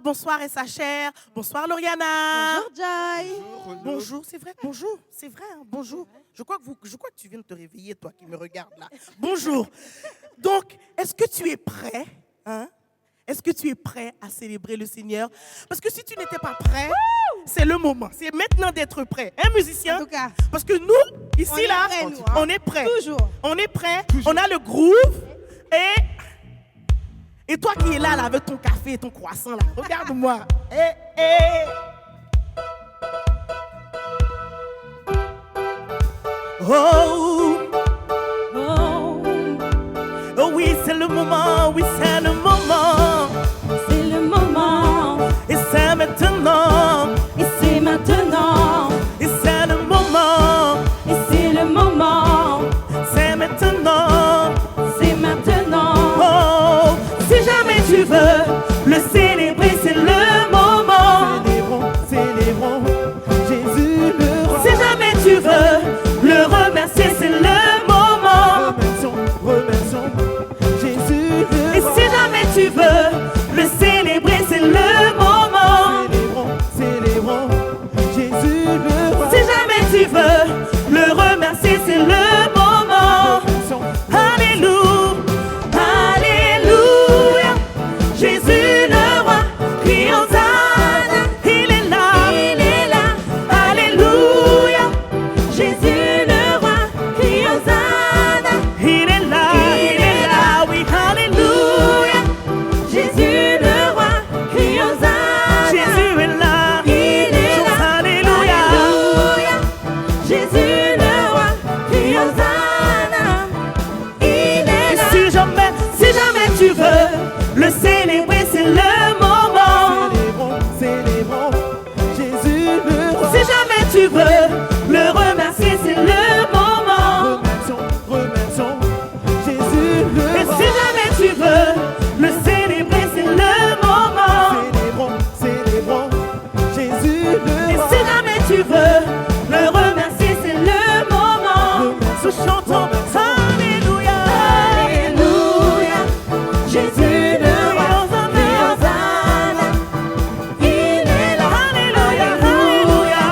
bonsoir SHR, bonsoir Lauriana. Bonjour Joy. Bonjour, c'est vrai, bonjour, c'est vrai, hein, bonjour. Je crois que tu viens de te réveiller, toi qui me regardes là. Bonjour. Donc, est-ce que tu es prêt, hein? Est-ce que tu es prêt à célébrer le Seigneur? Parce que si tu n'étais pas prêt, c'est le moment. C'est maintenant d'être prêt. Hein, musicien? En tout cas. Parce que nous, ici, on est prêts. Toujours. On est prêts. On a le groove. Et toi qui es là, avec ton café et ton croissant, là, regarde-moi. Oh, oui, c'est le moment, oui, c'est le moment. C'est le moment. Et c'est maintenant. Et c'est maintenant. Et c'est le moment. Et c'est le moment. C'est maintenant. C'est maintenant. Oh, si jamais tu veux le célébrer, c'est le moment. Célébrons, Jésus le roi. Si jamais tu veux le remercier, c'est le moment. Remercions, Jésus le Et roi. si jamais tu veux le célébrer, c'est le moment. Célébrons, Jésus le roi. Si jamais tu veux le remercier, c'est le moment. Alléluia, Alléluia. Jésus le roi, crie Hosanna. Il est là, Alléluia. Jésus le roi, crie Hosanna. Il est là, oui, Alléluia. Jésus le roi, crie Hosanna. Jésus est là, il est là, Alléluia. Jésus le roi, crie Hosanna. Il est là. Et si jamais tu veux le célébrer, c'est le moment. Célébrons, Jésus le roi. Si jamais tu veux le remercier, c'est le moment. Remercions, Jésus le Et roi. si jamais tu veux le célébrer, c'est le moment. Célébrons, Jésus le Et roi. si jamais tu veux le remercier, c'est le moment. Nous chantons Alléluia, Alléluia. Jésus le roi, crie Hosanna. Il est là, Alléluia, Alléluia.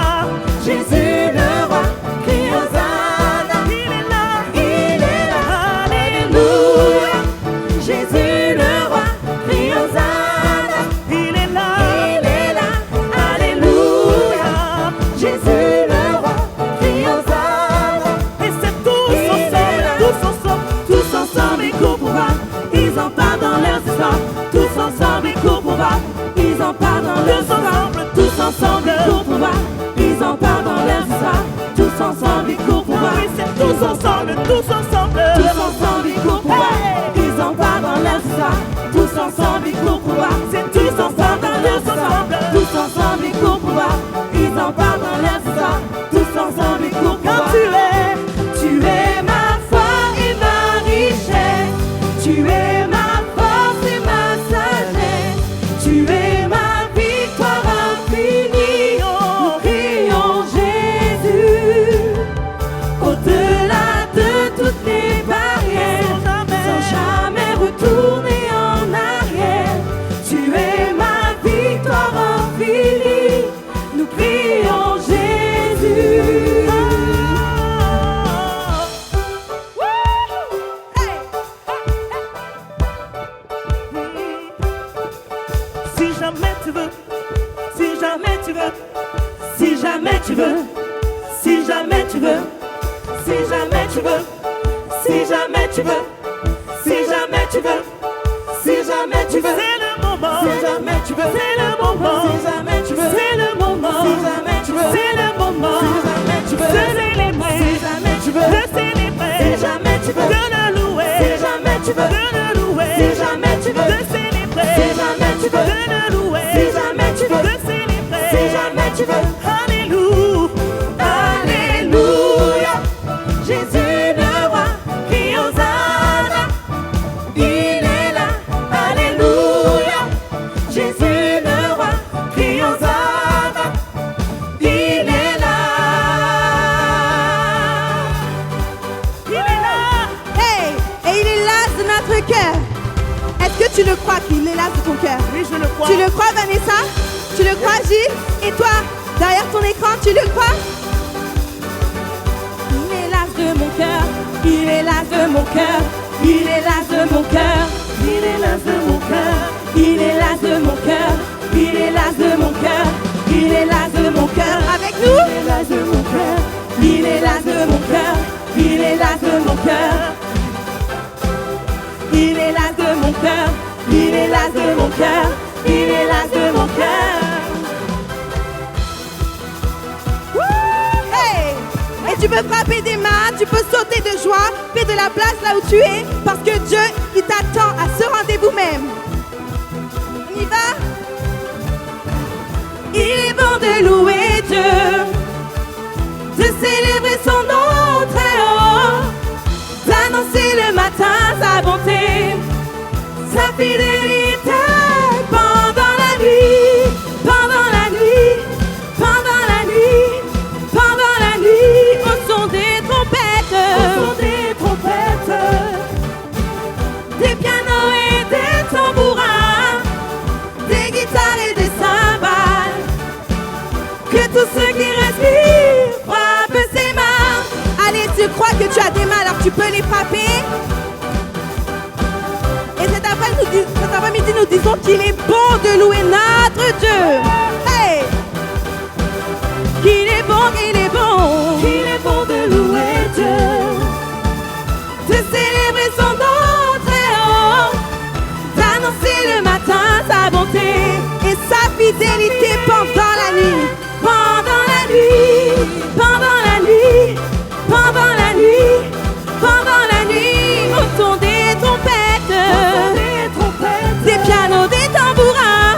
Jésus le roi, crie Hosanna. Il est là, Alléluia. Jésus le roi, crie Hosanna. Il est là, Alléluia. Jésus le roi, crie Hosanna. Et c'est tous ensemble, ils courent pour voir. Ils en parlent dans leurs histoires. Tous ensemble, ils courent pour voir. Ils en parlent dans leurs histoires. Tous ensemble, ils courent pour voir. Ils en parlent dans leurs histoires. Tous ensemble, ils courent pour voir. Tous ensemble, tous ensemble. Tous ensemble, ils courent pour voir. Ils en parlent dans leurs histoires. Tous ensemble, ils courent pour voir. C'est tous ensemble dans leurs histoires. Tous ensemble, ils courent pour voir. Ils en parlent dans leurs histoires. Tous ensemble, ils courent pour voir. Tu es ma foi et ma richesse. Tu es ma force et ma sagesse. Tu es ma victoire infinie. Nous crions Jésus. Au-delà de toutes les barrières, sans jamais retourner en arrière. Tu es ma victoire infinie. Nous crions Jésus. Si jamais tu veux, si jamais tu veux, si jamais tu veux, si jamais tu veux, si jamais tu veux, si jamais tu veux, si jamais tu veux, si jamais tu veux, c'est le moment. Si jamais tu veux, c'est le moment. Si jamais tu veux, c'est le moment. Si jamais tu veux, c'est le moment. Si jamais tu veux, de célébrer. Si jamais tu veux, de célébrer. Si jamais tu veux, de le louer. Si jamais tu veux, de le louer. Si jamais tu veux, de célébrer. Si jamais tu veux, de le louer. Si jamais tu veux, de célébrer. Si jamais tu veux, Alléluia, Alléluia. Jésus le roi, crie Hosanna. Il est là, Alléluia. Jésus le roi, crie Hosanna. crois? Tu le crois, Vanessa? Tu le crois, Gilles? Et toi, derrière ton écran, tu le crois? Il est l'as de mon cœur, il est l'as de mon cœur, il est l'as de mon cœur, Il est l'as de mon cœur. il est l'as de mon cœur, il est l'as de mon cœur, il est l'as de mon cœur. Avec nous? Il est l'as de mon cœur. Il est l'as de mon cœur, il est l'as de mon cœur. Il est l'as de mon cœur, il est l'as de mon cœur, il est l'as de mon cœur. Hey! Et tu peux frapper des mains, tu peux sauter de joie, fais de la place là où tu es, parce que Dieu, il t'attend à ce rendez-vous même. On y va? Il est bon de louer Dieu, de célébrer son nom très haut, d'annoncer le matin sa bonté, sa fidélité pendant la nuit, pendant la nuit, pendant la nuit, pendant la nuit, au son des trompettes, des pianos et des tambourins, des guitares et des cymbales, que tous ceux qui respirent frappent ses mains. Allez, tu crois que tu as des mains, alors tu peux les frapper. Et cet après-midi, nous disons qu'il est bon de louer notre Dieu. Hey! Qu'il est bon, qu'il est bon, Il est bon de louer Dieu. de célébrer son nom très haut, d'annoncer le matin sa bonté, Et sa fidélité pendant la nuit. pendant la nuit, pendant la nuit, pendant la nuit, pendant la nuit, au son des trompettes, des pianos, des tambourins,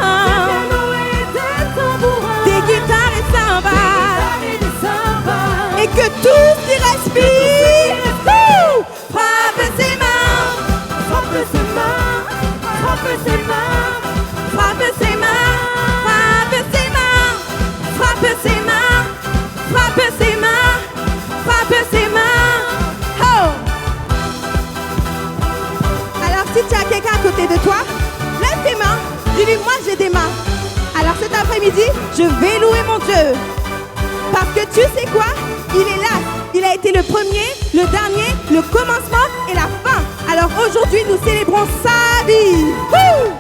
des guitares et cymbales, et que tous qui respirent frappent ses mains, frappent ses mains, frappent ses mains, frappent ses mains, frappent ses mains, frappent ses mains, frappent ses mains, frappent ses mains. Oh! Alors si tu as quelqu'un à côté de toi, lève tes mains. Dis-lui, moi j'ai des mains. Alors cet après-midi, je vais louer mon Dieu. Parce que tu sais quoi? Il est là. Il a été le premier, le dernier, le commencement et la fin. Alors aujourd'hui, nous célébrons sa vie. Wouh!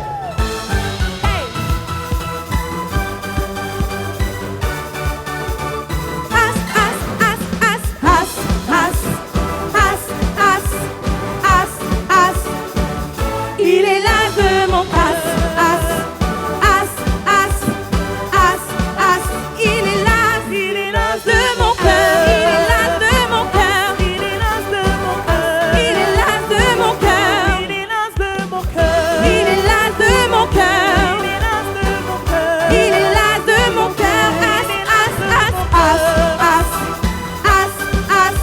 As, as, as, as, as, as, as, as, as, as. Il est là de mon as, as, as, as, as, as. Il est là de mon cœur, il est là de mon cœur, il est là de mon cœur, il est là de mon cœur, il est là de mon cœur, il est là de mon cœur, il est là de mon cœur. As, as, as, as, as, as,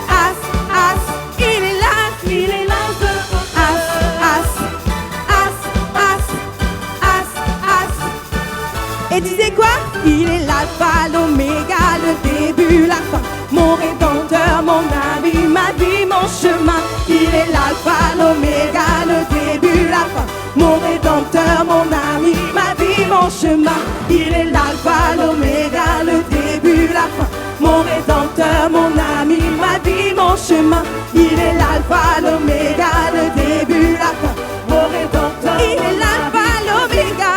as, as. Il est là de mon as, as, as, as, as, as. Et tu sais quoi? Il est l'alpha, l'oméga, le début, la fin. Mon rédempteur, mon ami, ma vie, mon chemin. Il est l'alpha, l'oméga, le début, la fin. Mon rédempteur, mon ami, ma vie, mon chemin. Il est l'alpha, l'oméga, le début, la fin. Mon rédempteur, mon ami, ma vie, mon chemin. Il est l'alpha, l'oméga, le début, la fin. Mon rédempteur, Il est l'alpha, l'oméga.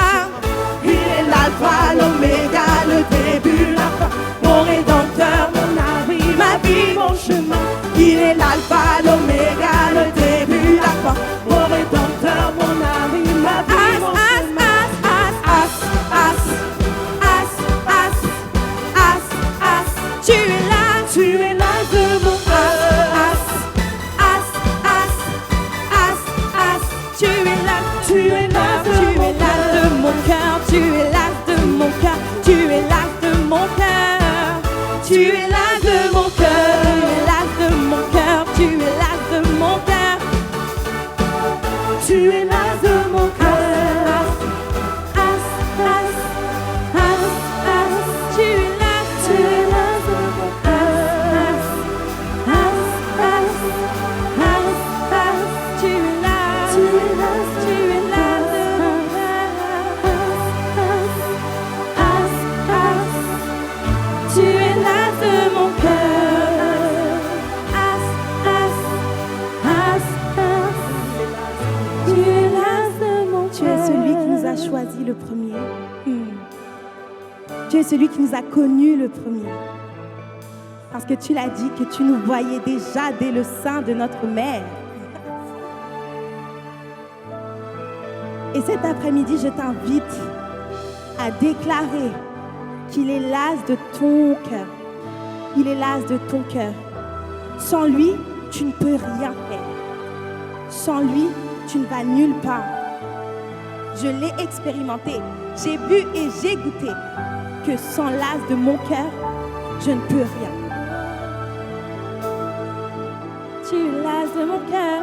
il est l'alpha, l'oméga, le début, la fin. Mon rédempteur, mon ami, ma vie, mon chemin. Il est l'alpha, l'oméga, le début, la fin. Mon rédempteur, mon ami, ma vie, mon chemin. As, as, as, as, as, as. Tu es là, Tu es là de mon as, as, as, as, as. Tu es là, Tu es là de mon cœur, tu es là de mon cœur, tu es là de mon cœur, Tu es là de mon tu cœur. es là de mon cœur, tu es là de mon cœur. Tu es là de mon cœur. As, as, as, as. Tu es là de mon cœur. As, as, as, as. Tu es là de mon cœur. le premier. Tu es celui qui nous a connus le premier. Parce que tu l'as dit que tu nous voyais déjà dès le sein de notre mère. Et cet après-midi, je t'invite à déclarer qu'il est l'as de ton cœur. Il est l'as de ton cœur. Sans lui, tu ne peux rien faire. Sans lui, tu ne vas nulle part. Je l'ai expérimenté. J'ai bu et j'ai goûté que sans l'as de mon cœur, je ne peux rien. Tu es l'as de mon cœur.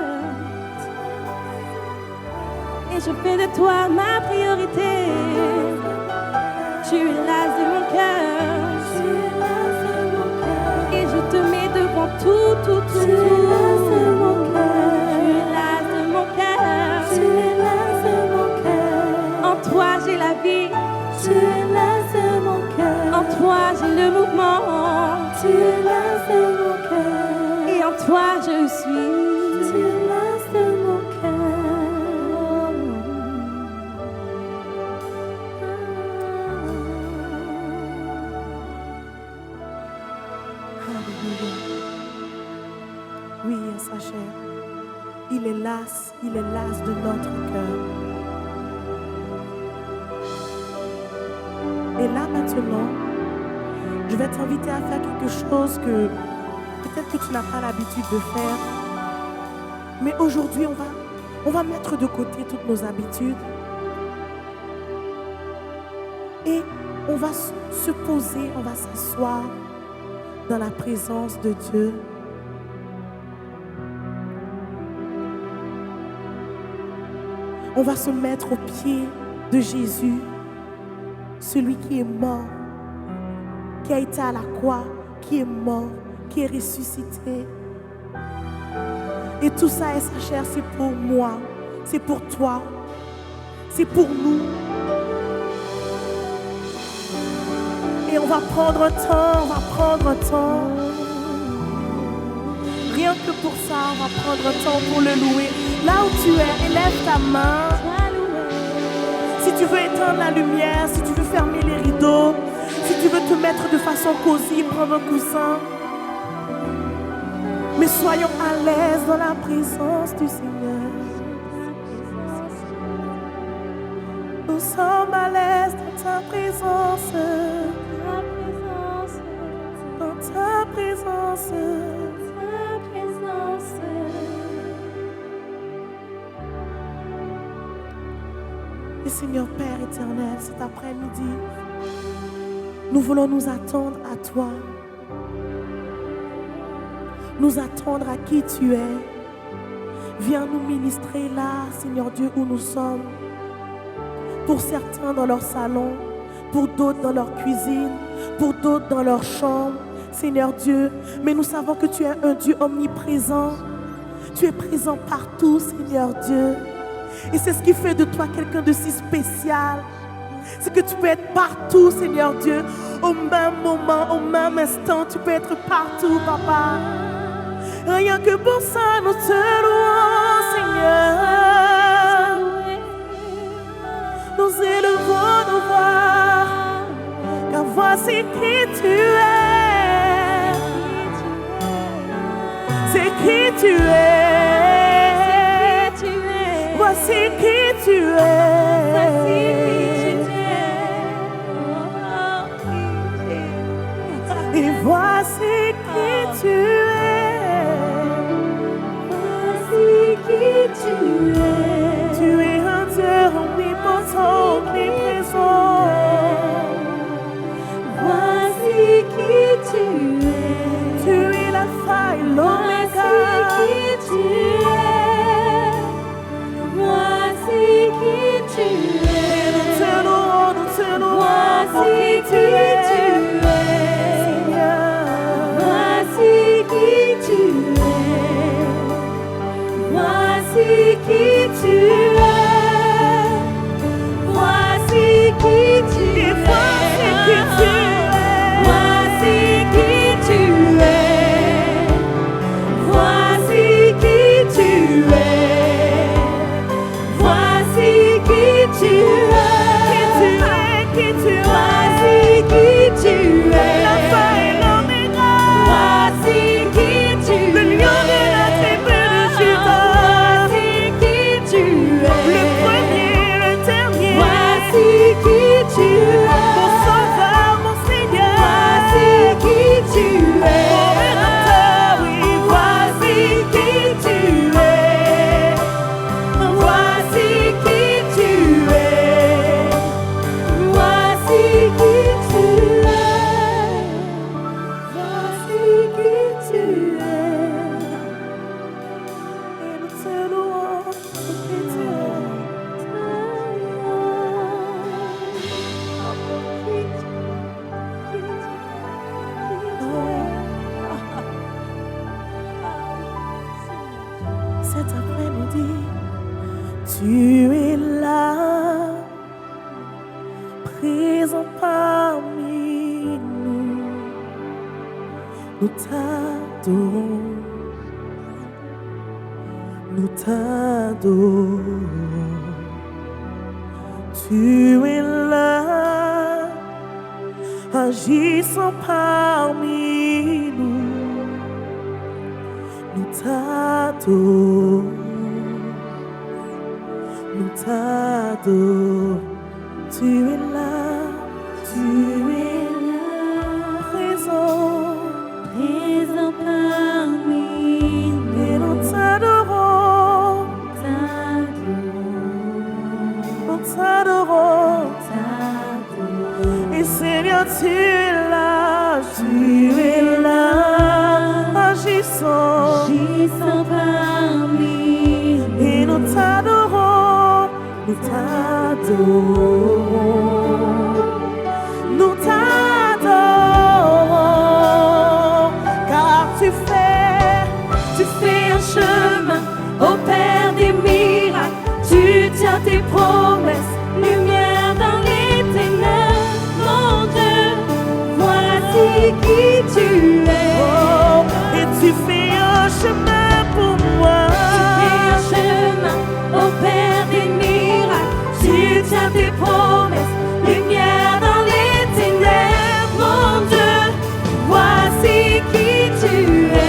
Et je fais de toi ma priorité. Tu es l'as de mon cœur. Et je te mets devant tout. Tu es l'as de mon cœur. Tu es l'as de mon cœur. Tu es l'as de mon cœur. En toi j'ai la vie. Tu es l'as de mon cœur. En toi j'ai le mouvement. Tu es l'as de mon cœur. Et en toi je suis. Tu es l'as de mon Oui, sa chair. Il est l'as de notre cœur. Et là maintenant, je vais t'inviter à faire quelque chose que peut-être que tu n'as pas l'habitude de faire. Mais aujourd'hui, on va mettre de côté toutes nos habitudes. Et on va se poser, on va s'asseoir dans la présence de Dieu. On va se mettre aux pieds de Jésus, celui qui est mort, qui a été à la croix, qui est mort, qui est ressuscité. Et tout ça et sa chair, c'est pour moi, c'est pour toi, c'est pour nous. Et on va prendre un temps, Rien que pour ça, on va prendre un temps pour le louer. Là où tu es, élève ta main. Si tu veux éteindre la lumière, si tu veux fermer les rideaux, si tu veux te mettre de façon cosy, prendre un coussin. Mais soyons à l'aise dans la présence du Seigneur. Nous sommes à l'aise dans ta présence. Dans ta présence. Et Seigneur Père éternel, cet après-midi, nous voulons nous attendre à toi. Nous attendre à qui tu es. Viens nous ministrer là, Seigneur Dieu, où nous sommes. Pour certains dans leur salon, pour d'autres dans leur cuisine, pour d'autres dans leur chambre, Seigneur Dieu. Mais nous savons que tu es un Dieu omniprésent. Tu es présent partout, Seigneur Dieu. Et c'est ce qui fait de toi quelqu'un de si spécial. C'est que tu peux être partout, Seigneur Dieu. Au même moment, au même instant, tu peux être partout, Papa. Rien que pour ça, nous te louons, Seigneur. Nous élevons nos voix, car voici qui tu es. C'est qui tu es. Voici qui tu es. Et voici qui tu es. Voici qui tu es. Tu es un Dieu omnipotent, omniprésent. Voici qui tu es. Tu es l'alpha et l'oméga. Voici qui tu es. Voici qui tu es. Et nous te louons, voici qui tu es. Voici qui Tu es là, présent parmi nous. Nous t'adorons, nous t'adorons. Tu es là, agissant parmi nous. Nous t'adorons, nous t'adorons. Tu es là, présent, présent parmi nous. et nous t'adorons, nous t'adorons. Et Seigneur, tu es là, agissant, parmi nous. et nous t'adorons, nous t'adorons, nous t'adorons, car tu fais un chemin Au Père des miracles, tu tiens tes promesses, lumière dans les ténèbres. Mon Dieu, voici qui tu es. oh, et tu fais un chemin pour moi. Tu fais un chemin, au Père des miracles, tu tiens tes promesses, lumière dans les ténèbres. Mon Dieu, voici qui tu es.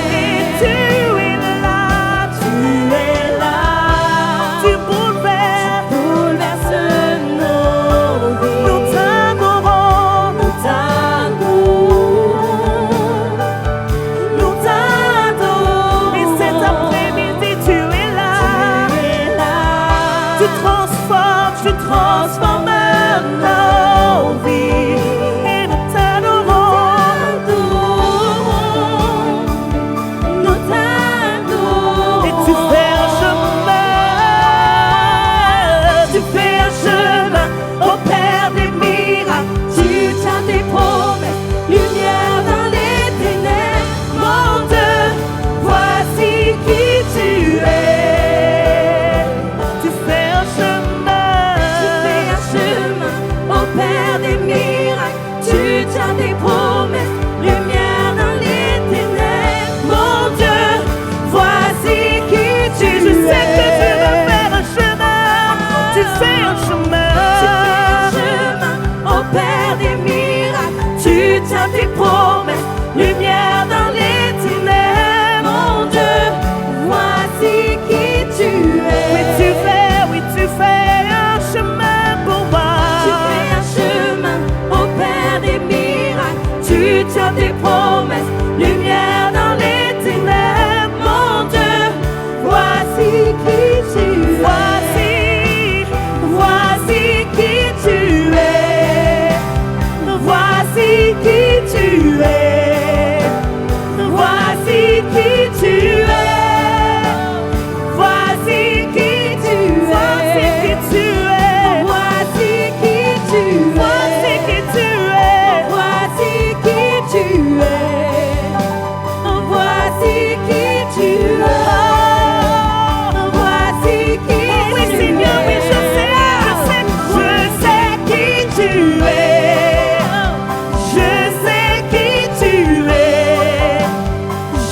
Tu es là, tu bouleverses nos vies. nous t'adorons, nous t'adorons. Et cet après-midi, tu es là, tu transformes nos vies. Et nous t'adorons, et tu fais un chemin, au Père des miracles, tu tiens tes promesses, lumière dans les ténèbres. Mon Dieu, voici qui tu es. tu fais un chemin, Au Père des miracles, tu tiens tes promesses, lumière dans les ténèbres. Mon Dieu, voici qui tu es. je sais que tu vas faire un chemin, tu fais un chemin, Au Père des miracles, tu tiens tes promesses, lumière dans les ténèbres. Mon Dieu, voici qui tu es. oui tu fais un chemin pour moi. Tu fais un chemin, au Père des miracles, tu tiens tes promesses, lumière dans les ténèbres. Mon Dieu, voici qui tu es. Voici qui tu es. Voici qui tu es, voici qui tu es, voici qui tu es, voici qui tu es, Voici qui tu es. voici qui tu es, Voici qui tu es. Voici qui tu es. Voici qui oh oui tu Seigneur, oui es. je sais qui tu es, je sais qui tu es,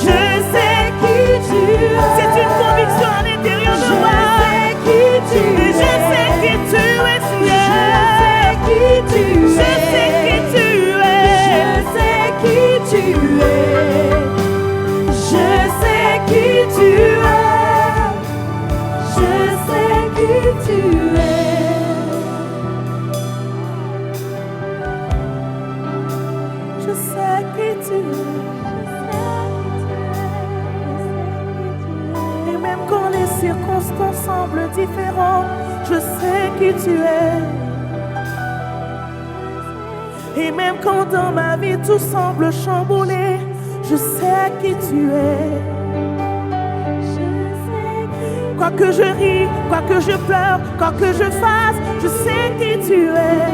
je sais qui tu es, c'est une conviction à l'intérieur de moi. Je sais qui tu es, Seigneur. Je sais qui tu es. Je sais qui tu es. Je sais qui tu es. Je sais qui tu es. Je sais qui tu es. Et même quand les circonstances semblent différentes, je sais qui tu es. Et même quand dans ma vie tout semble chamboulé, je sais qui tu es. Quoi que je rie, quoi que je pleure, quoi que je fasse, je sais qui tu es.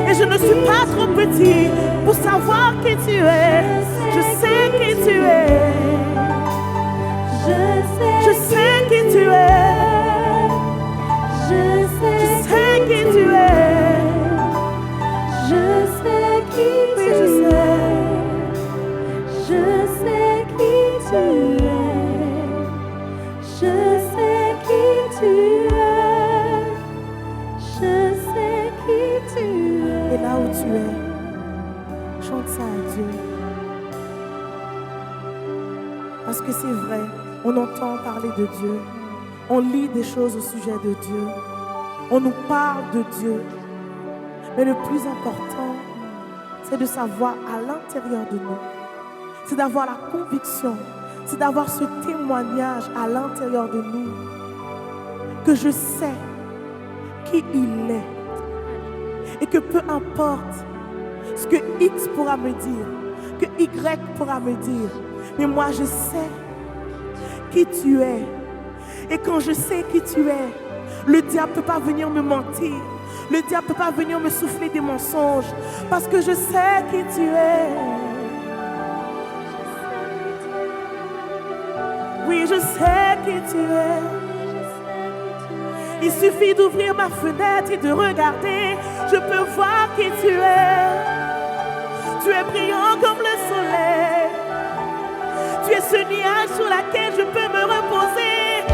Et je ne suis pas trop petit pour savoir qui tu es. Je sais qui tu es. Je sais qui tu es. raconte ça à Dieu. Parce que c'est vrai, on entend parler de Dieu. On lit des choses au sujet de Dieu. On nous parle de Dieu. Mais le plus important, c'est de savoir à l'intérieur de nous. C'est d'avoir la conviction. C'est d'avoir ce témoignage à l'intérieur de nous. Que je sais qui il est. Et que peu importe ce que X pourra me dire, que Y pourra me dire, mais moi je sais qui tu es. Et quand je sais qui tu es, le diable ne peut pas venir me mentir. Le diable ne peut pas venir me souffler des mensonges. Parce que je sais qui tu es. Oui, je sais qui tu es. Il suffit d'ouvrir ma fenêtre et de regarder. Je peux voir qui tu es. Tu es brillant comme le soleil. Tu es ce nuage sur lequel je peux me reposer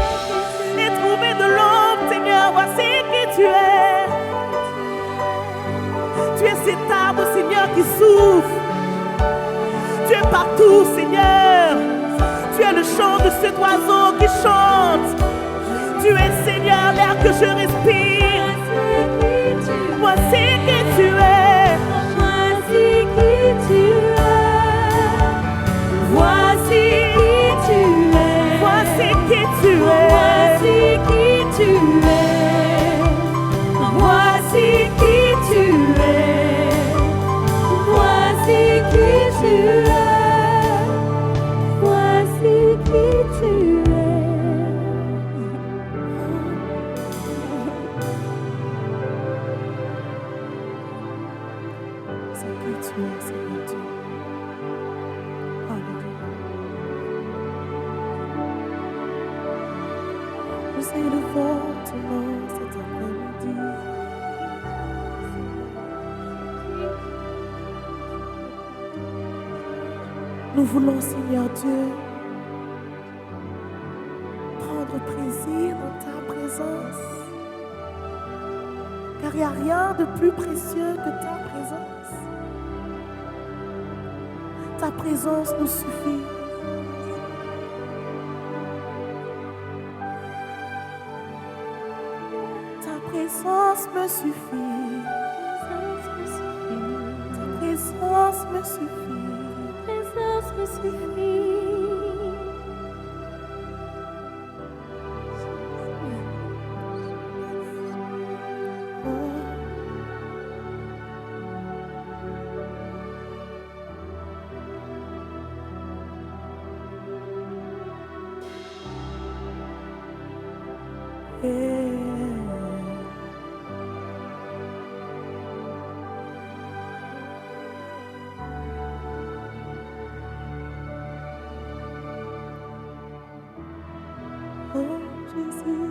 et trouver de l'ombre, Seigneur. Voici qui tu es. Tu es cet arbre, Seigneur, qui souffle. Tu es partout, Seigneur. Tu es le chant de cet oiseau qui chante. Tu es, Seigneur, l'air que je respire. Voici qui tu es. Voici qui tu es. Voici qui tu es. Voici qui tu es. Voici qui tu es. Voici qui tu es. Voici qui tu es. Voici qui tu es. C'est qui tu es, Seigneur Dieu. Alléluia. Nous élevons ton nom cet après-midi. Nous voulons, Seigneur Dieu, prendre plaisir dans ta présence. Car il n'y a rien de plus précieux que ta présence. Ta présence nous suffit. Ta présence me suffit. Ta présence me suffit. Présence me suffit. Oh Jésus.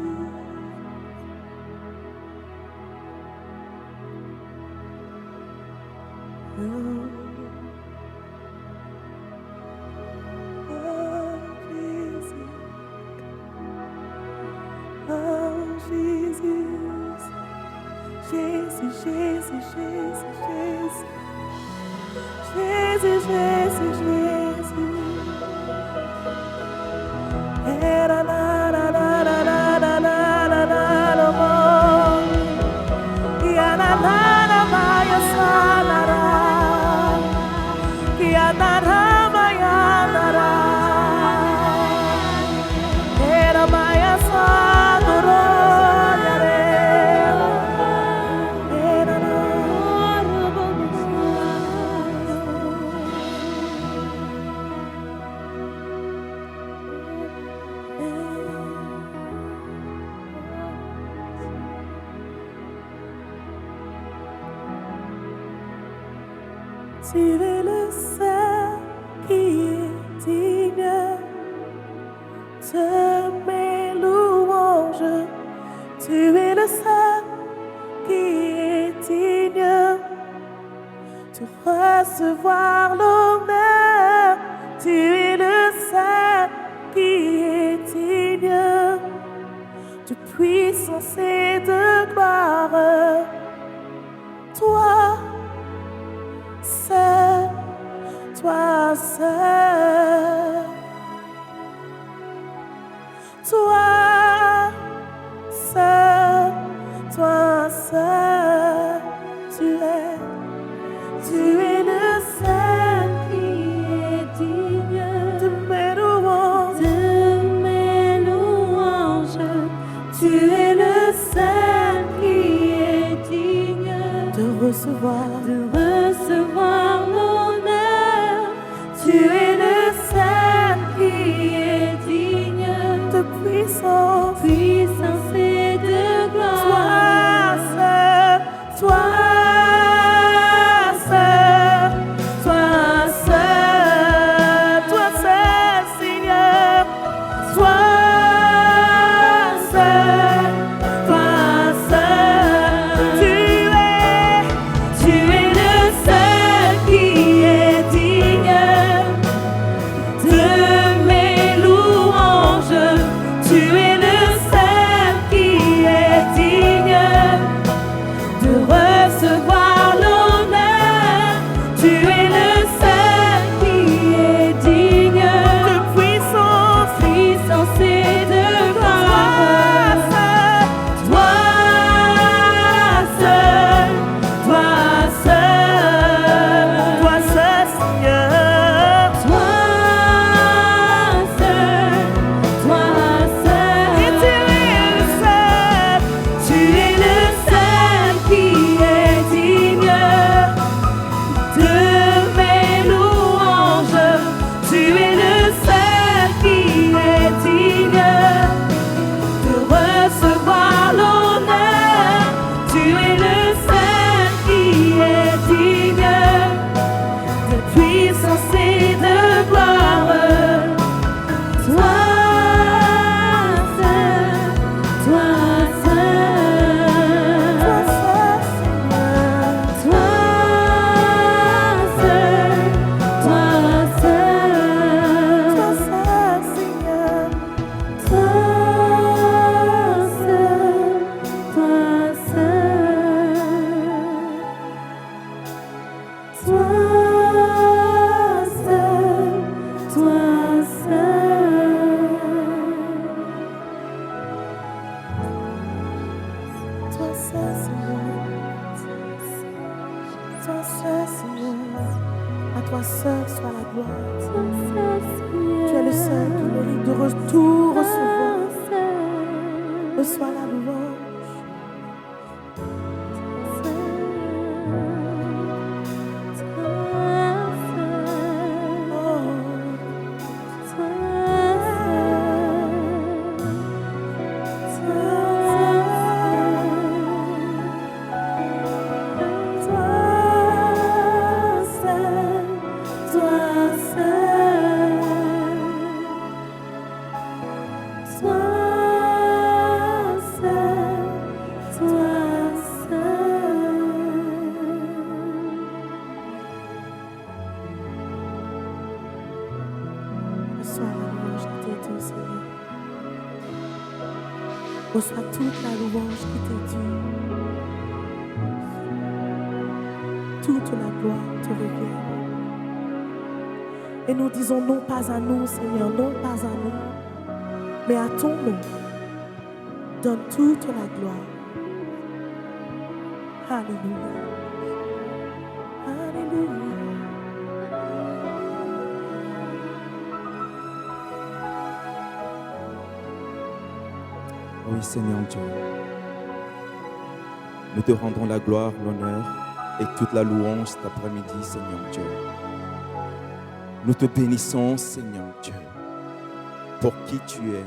Tu es le seul qui est digne de mes louanges. Tu es le seul qui est digne de recevoir l'honneur. Tu es le seul qui est digne de puissance et de gloire. Toi seul toi seul, toi seul, toi seul, tu es le seul qui est digne de mes louanges, tu es le seul qui est digne de recevoir l'honneur, tu es le seul qui est digne de puissance et de gloire. Toi seul, Seigneur, toi seul, tu es le seul qui est digne de mes louanges, tu es le seul qui est digne de recevoir l'honneur, tu es le seul qui est digne de puissance et de gloire. Toi seul, Seigneur, et tu es le seul qui est digne de mes louanges, tu es le seul qui est digne de recevoir l'honneur, tu es le seul qui est digne de puissance et de gloire. À toi seul soit la gloire. Tu es le seul qui mérite de tout recevoir. Reçois la louange. Reçois toute la louange qui t'est due. Toute la gloire te revient. Et nous disons non pas à nous, Seigneur, non pas à nous, mais à ton nom. Donne toute la gloire. Alléluia. Alléluia. Oui, Seigneur Dieu, nous te rendons la gloire, l'honneur et toute la louange cet après-midi, Seigneur Dieu. Nous te bénissons, Seigneur Dieu, pour qui tu es,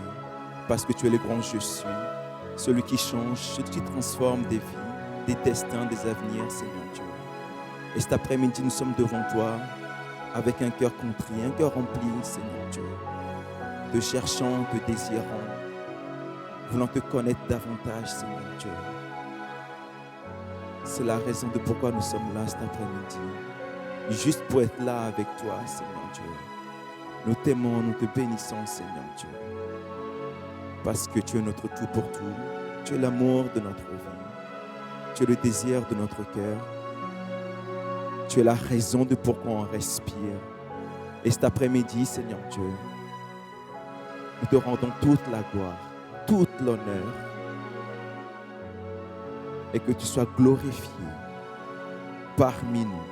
parce que tu es le grand je suis, celui qui change, celui qui transforme des vies, des destins, des avenirs, Seigneur Dieu. Et cet après-midi, nous sommes devant toi avec un cœur contrit, un cœur rempli, Seigneur Dieu, te cherchant, te désirant, voulant te connaître davantage, Seigneur Dieu. C'est la raison de pourquoi nous sommes là cet après-midi. Juste pour être là avec toi, Seigneur Dieu. Nous t'aimons, nous te bénissons, Seigneur Dieu. Parce que tu es notre tout pour tout. Tu es l'amour de notre vie. Tu es le désir de notre cœur. Tu es la raison de pourquoi on respire. Et cet après-midi, Seigneur Dieu, nous te rendons toute la gloire, toute l'honneur, et que tu sois glorifié parmi nous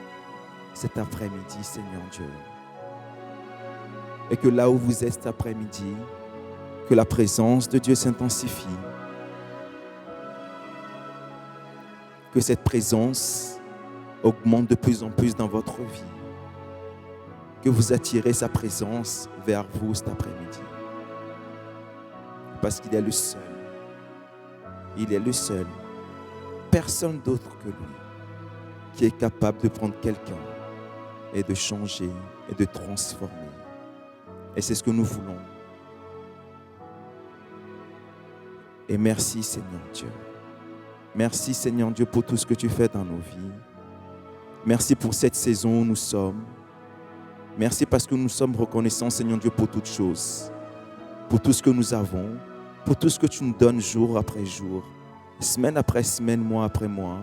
cet après-midi, Seigneur Dieu. Et que là où vous êtes cet après-midi, que la présence de Dieu s'intensifie, que cette présence augmente de plus en plus dans votre vie, que vous attirez sa présence vers vous cet après-midi. Parce qu'il est le seul. Il est le seul. Personne d'autre que lui qui est capable de prendre quelqu'un et de changer et de transformer. Et c'est ce que nous voulons. Et merci Seigneur Dieu. Merci Seigneur Dieu pour tout ce que tu fais dans nos vies. Merci pour cette saison où nous sommes. Merci parce que nous sommes reconnaissants Seigneur Dieu pour toutes choses. Pour tout ce que nous avons. Pour tout ce que tu nous donnes jour après jour. Semaine après semaine, mois après mois.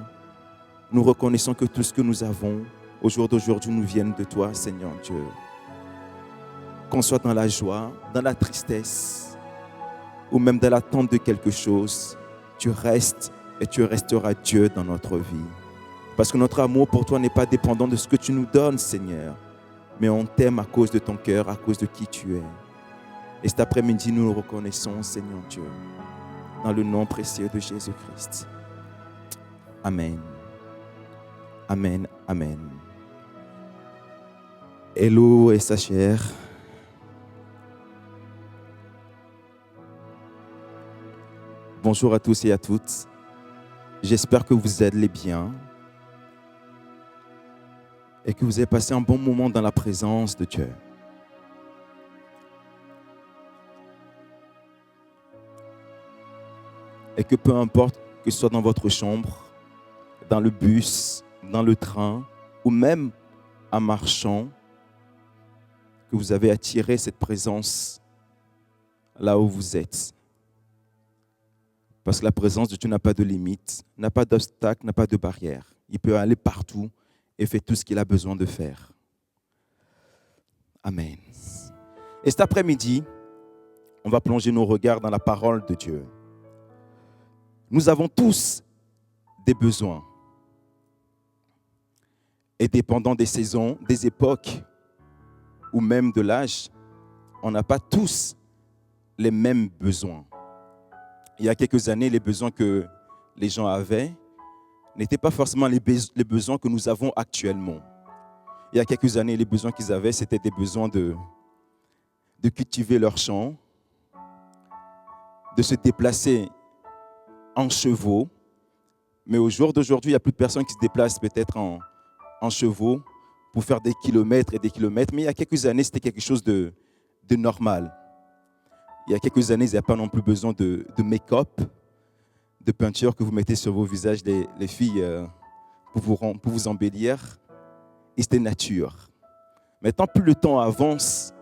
Nous reconnaissons que tout ce que nous avons au jour d'aujourd'hui nous viennent de toi Seigneur Dieu. Qu'on soit dans la joie, dans la tristesse, ou même dans l'attente de quelque chose, tu restes et tu resteras Dieu dans notre vie. Parce que notre amour pour toi n'est pas dépendant de ce que tu nous donnes, Seigneur, mais on t'aime à cause de ton cœur, à cause de qui tu es. Et cet après-midi, nous le reconnaissons, Seigneur Dieu, dans le nom précieux de Jésus-Christ. Amen. Amen. Amen. Hello et sa chère. Bonjour à tous et à toutes. J'espère que vous allez bien et que vous avez passé un bon moment dans la présence de Dieu. Et que peu importe que ce soit dans votre chambre, dans le bus, dans le train ou même en marchant, que vous avez attiré cette présence là où vous êtes. Parce que la présence de Dieu n'a pas de limite, n'a pas d'obstacle, n'a pas de barrière. Il peut aller partout et faire tout ce qu'il a besoin de faire. Amen. Et cet après-midi, on va plonger nos regards dans la parole de Dieu. Nous avons tous des besoins. Et dépendant des saisons, des époques ou même de l'âge, on n'a pas tous les mêmes besoins. Il y a quelques années, les besoins que les gens avaient n'étaient pas forcément les besoins que nous avons actuellement. Il y a quelques années, les besoins qu'ils avaient, c'était des besoins de cultiver leurs champs, de se déplacer en chevaux. Mais au jour d'aujourd'hui, il n'y a plus de personnes qui se déplacent peut-être en chevaux pour faire des kilomètres et des kilomètres. Mais il y a quelques années, c'était quelque chose de normal. Il y a quelques années, il n'y a pas non plus besoin de make-up, de peinture que vous mettez sur vos visages, les filles, pour vous embellir. Et c'était nature. Maintenant, plus le temps avance,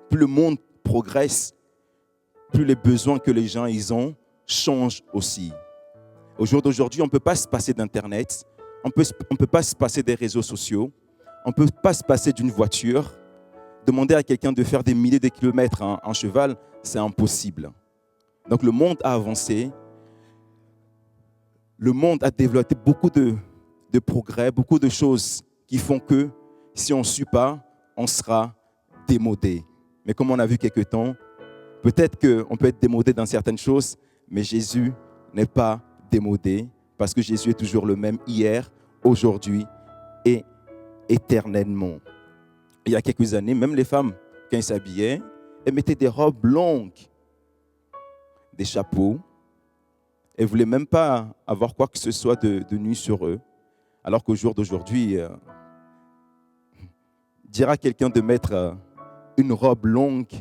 plus le monde progresse, plus les besoins que les gens ils ont changent aussi. Au jour d'aujourd'hui, on ne peut pas se passer d'Internet, on ne peut pas se passer des réseaux sociaux, on ne peut pas se passer d'une voiture. Demander à quelqu'un de faire des milliers de kilomètres en cheval, c'est impossible. Donc le monde a avancé, le monde a développé beaucoup de progrès, beaucoup de choses qui font que si on ne suit pas, on sera démodé. Mais comme on a vu quelque temps, peut-être qu'on peut être démodé dans certaines choses, mais Jésus n'est pas démodé parce que Jésus est toujours le même hier, aujourd'hui et éternellement. Il y a quelques années, même les femmes, quand elles s'habillaient, elles mettaient des robes longues, des chapeaux. Elles ne voulaient même pas avoir quoi que ce soit de nu sur eux. Alors qu'au jour d'aujourd'hui, dire à quelqu'un de mettre une robe longue,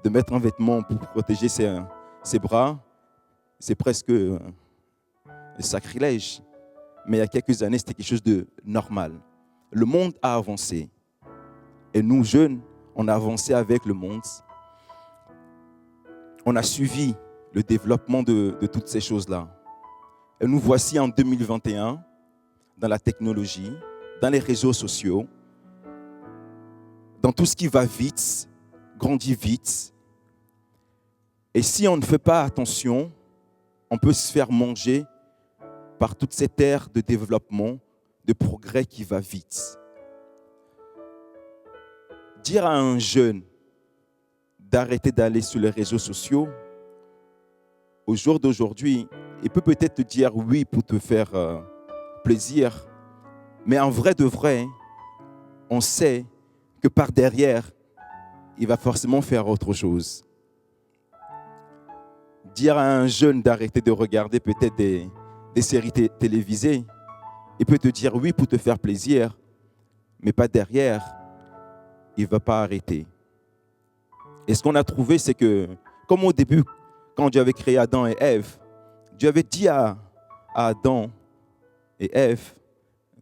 de mettre un vêtement pour protéger ses bras, c'est presque un sacrilège. Mais il y a quelques années, c'était quelque chose de normal. Le monde a avancé. Et nous, jeunes, on a avancé avec le monde. On a suivi le développement de toutes ces choses-là. Et nous voici en 2021, dans la technologie, dans les réseaux sociaux, dans dans tout ce qui va vite, grandit vite. Et si on ne fait pas attention, on peut se faire manger par toute cette ère de développement, de progrès qui va vite. Dire à un jeune d'arrêter d'aller sur les réseaux sociaux, au jour d'aujourd'hui, il peut peut-être te dire oui pour te faire plaisir, mais en vrai de vrai, on sait que par derrière, il va forcément faire autre chose. Dire à un jeune d'arrêter de regarder peut-être des séries télévisées, il peut te dire oui pour te faire plaisir, mais pas derrière, il ne va pas arrêter. Et ce qu'on a trouvé, c'est que, comme au début, quand Dieu avait créé Adam et Ève, Dieu avait dit à Adam et Ève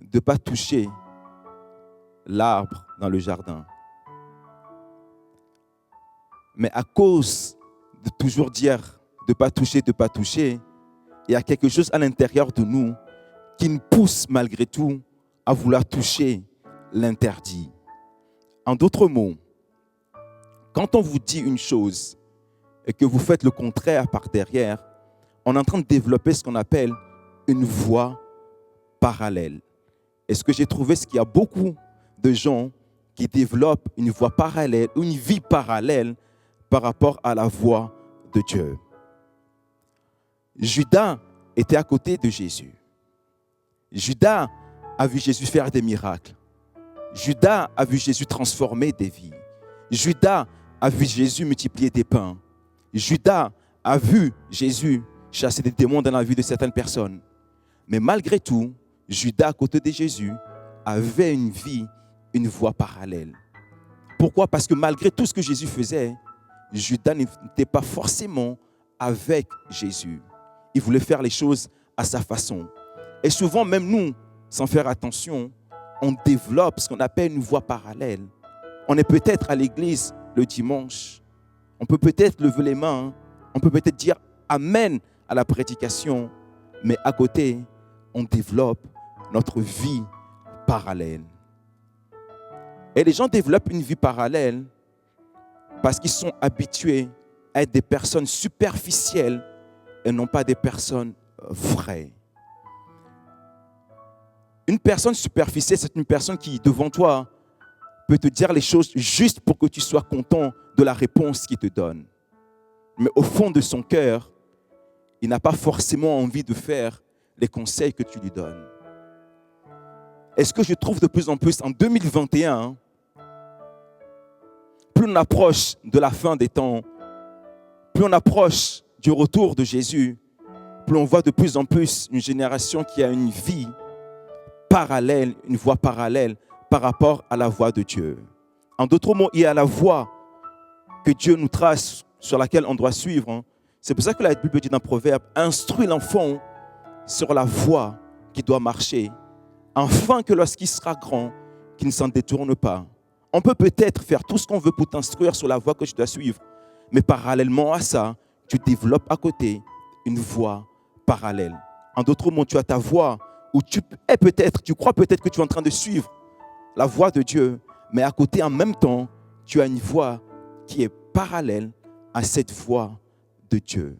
de ne pas toucher l'arbre dans le jardin. Mais à cause de toujours dire de ne pas toucher, il y a quelque chose à l'intérieur de nous qui nous pousse malgré tout à vouloir toucher l'interdit. En d'autres mots, quand on vous dit une chose et que vous faites le contraire par derrière, on est en train de développer ce qu'on appelle une voie parallèle. Et ce que j'ai trouvé, c'est qu'il y a beaucoup de gens qui développent une voie parallèle, une vie parallèle par rapport à la voie de Dieu. Judas était à côté de Jésus. Judas a vu Jésus faire des miracles. Judas a vu Jésus transformer des vies. Judas a vu Jésus multiplier des pains. Judas a vu Jésus chasser des démons dans la vie de certaines personnes. Mais malgré tout, Judas, à côté de Jésus, avait une vie, une voie parallèle. Pourquoi? Parce que malgré tout ce que Jésus faisait, Judas n'était pas forcément avec Jésus. Il voulait faire les choses à sa façon. Et souvent, même nous, sans faire attention, on développe ce qu'on appelle une voie parallèle. On est peut-être à l'église le dimanche. On peut peut-être lever les mains. On peut peut-être dire Amen à la prédication. Mais à côté, on développe notre vie parallèle. Et les gens développent une vie parallèle parce qu'ils sont habitués à être des personnes superficielles et non pas des personnes vraies. Une personne superficielle, c'est une personne qui, devant toi, peut te dire les choses juste pour que tu sois content de la réponse qu'il te donne. Mais au fond de son cœur, il n'a pas forcément envie de faire les conseils que tu lui donnes. Et ce que je trouve de plus en plus en 2021, plus on approche de la fin des temps, plus on approche du retour de Jésus, plus on voit de plus en plus une génération qui a une vie parallèle, une voie parallèle par rapport à la voie de Dieu. En d'autres mots, il y a la voie que Dieu nous trace, sur laquelle on doit suivre. C'est pour ça que la Bible dit dans Proverbe, instruis l'enfant sur la voie qu'il doit marcher, afin que lorsqu'il sera grand, qu'il ne s'en détourne pas. On peut peut-être faire tout ce qu'on veut pour t'instruire sur la voie que tu dois suivre, mais parallèlement à ça, tu développes à côté une voie parallèle. En d'autres mots, tu as ta voie où tu crois peut-être que tu es en train de suivre la voie de Dieu, mais à côté, en même temps, tu as une voie qui est parallèle à cette voie de Dieu.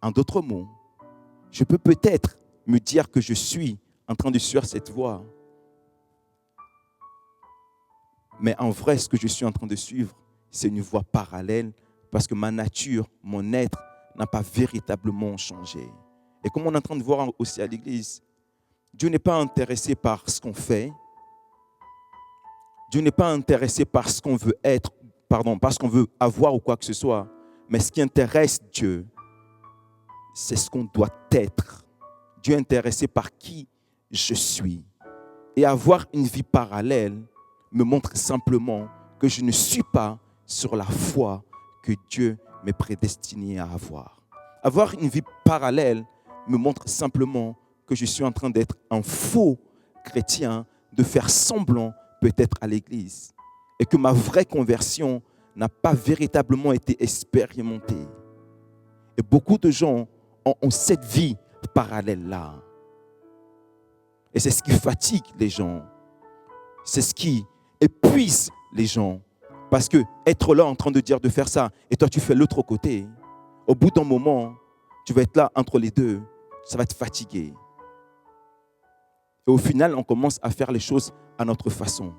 En d'autres mots, je peux peut-être me dire que je suis en train de suivre cette voie, mais en vrai, ce que je suis en train de suivre, c'est une voie parallèle parce que ma nature, mon être n'a pas véritablement changé. Et comme on est en train de voir aussi à l'église, Dieu n'est pas intéressé par ce qu'on fait. Dieu n'est pas intéressé par ce qu'on veut être, par ce qu'on veut avoir ou quoi que ce soit. Mais ce qui intéresse Dieu, c'est ce qu'on doit être. Dieu est intéressé par qui je suis. Et avoir une vie parallèle me montre simplement que je ne suis pas sur la foi que Dieu m'est prédestiné à avoir. Avoir une vie parallèle me montre simplement que je suis en train d'être un faux chrétien, de faire semblant peut-être à l'église, et que ma vraie conversion n'a pas véritablement été expérimentée. Et beaucoup de gens ont cette vie parallèle-là. Et c'est ce qui fatigue les gens. C'est ce qui épuise les gens. Parce que être là en train de dire de faire ça, et toi tu fais l'autre côté, au bout d'un moment, tu vas être là entre les deux, ça va te fatiguer. Et au final, on commence à faire les choses à notre façon.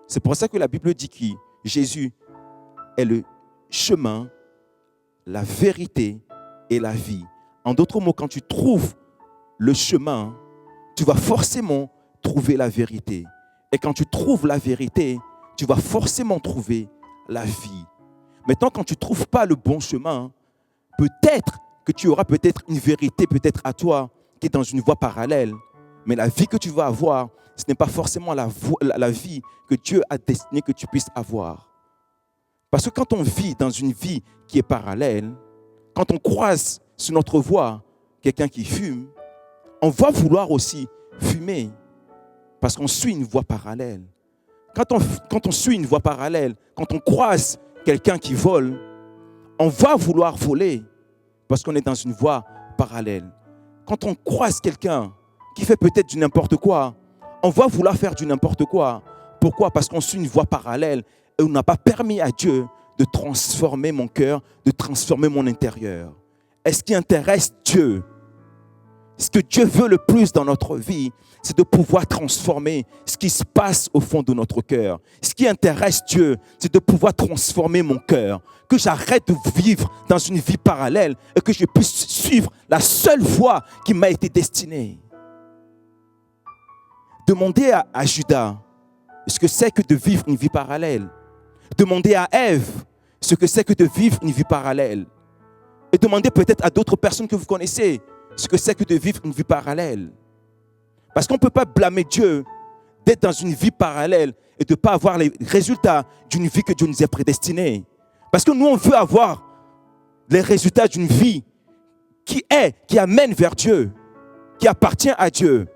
C'est pour ça que la Bible dit que Jésus est le chemin, la vérité et la vie. En d'autres mots, quand tu trouves le chemin, tu vas forcément trouver la vérité. Et quand tu trouves la vérité, tu vas forcément trouver la vie. Maintenant, quand tu ne trouves pas le bon chemin, peut-être que tu auras peut-être une vérité, peut-être à toi, qui est dans une voie parallèle. Mais la vie que tu vas avoir, ce n'est pas forcément la vie que Dieu a destinée que tu puisses avoir. Parce que quand on vit dans une vie qui est parallèle, quand on croise sur notre voie quelqu'un qui fume, on va vouloir aussi fumer parce qu'on suit une voie parallèle. Quand on suit une voie parallèle, quand on croise quelqu'un qui vole, on va vouloir voler parce qu'on est dans une voie parallèle. Quand on croise quelqu'un qui fait peut-être du n'importe quoi, on va vouloir faire du n'importe quoi. Pourquoi? Parce qu'on suit une voie parallèle et on n'a pas permis à Dieu de transformer mon cœur, de transformer mon intérieur. Et ce qui intéresse Dieu, ce que Dieu veut le plus dans notre vie, c'est de pouvoir transformer ce qui se passe au fond de notre cœur. Ce qui intéresse Dieu, c'est de pouvoir transformer mon cœur. Que j'arrête de vivre dans une vie parallèle et que je puisse suivre la seule voie qui m'a été destinée. Demandez à Judas ce que c'est que de vivre une vie parallèle. Demandez à Ève ce que c'est que de vivre une vie parallèle. Et demandez peut-être à d'autres personnes que vous connaissez ce que c'est que de vivre une vie parallèle. Parce qu'on ne peut pas blâmer Dieu d'être dans une vie parallèle et de ne pas avoir les résultats d'une vie que Dieu nous a prédestinée. Parce que nous, on veut avoir les résultats d'une vie qui amène vers Dieu, qui appartient à Dieu.